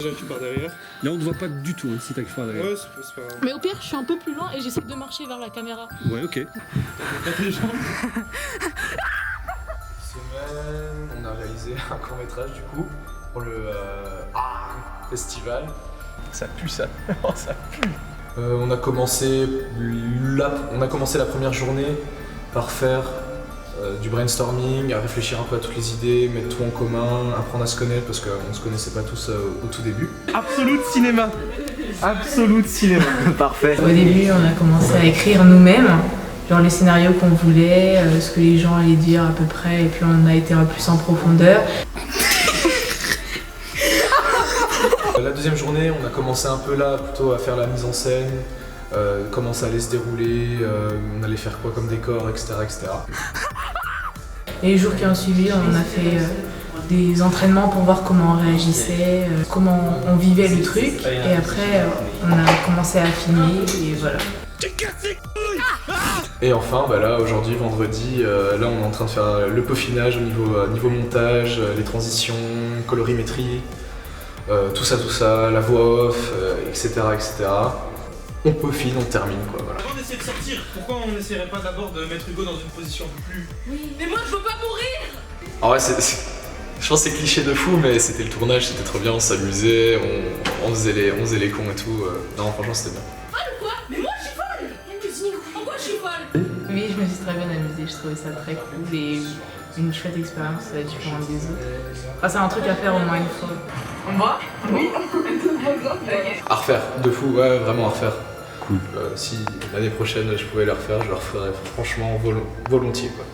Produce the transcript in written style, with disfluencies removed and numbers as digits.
Déjà tu pars derrière. Là on te voit pas du tout hein, si t'as que faire derrière. Ouais, c'est pas grave. Mais au pire, je suis un peu plus loin et j'essaie de marcher vers la caméra. Ouais, ok. T'as tes jambes. Semaine, on a réalisé un court métrage du coup pour le festival. Ça pue ça, oh, ça pue. On a commencé la première journée par faire du brainstorming, à réfléchir un peu à toutes les idées, mettre tout en commun, apprendre à se connaître parce qu'on se connaissait pas tous au tout début. Absolute cinéma. Absolute cinéma. Parfait. Au début, on a commencé à écrire nous-mêmes, genre les scénarios qu'on voulait, ce que les gens allaient dire à peu près, et puis on a été un peu plus en profondeur. La deuxième journée, on a commencé un peu là plutôt à faire la mise en scène, comment ça allait se dérouler, on allait faire quoi comme décor, etc. etc. Et les jours qui ont suivi, on a fait des entraînements pour voir comment on réagissait, comment on vivait le truc, et après on a commencé à filmer, et voilà. Et enfin, bah là, aujourd'hui, vendredi, là on est en train de faire le peaufinage au niveau montage, les transitions, colorimétrie, tout ça, la voix off, etc. etc. On peaufine, on termine quoi, voilà. Avant d'essayer de sortir, pourquoi on n'essaierait pas d'abord de mettre Hugo dans une position un peu plus... Oui. Mais moi, je veux pas mourir. Ah ouais, je pense que c'est cliché de fou, mais c'était le tournage, c'était trop bien, on s'amusait, on faisait les cons et tout. Non, franchement, c'était bien. Quoi? Mais moi, je suis folle. Quelle musique? Pourquoi je suis folle? Oui, je me suis très bien amusée, je trouvais ça très cool et une chouette expérience différente des autres. Enfin, c'est un truc à faire au moins une fois. On va? Oui. À refaire, de fou, ouais, vraiment à refaire. Cool. Si l'année prochaine je pouvais les refaire, je le referais franchement volontiers quoi.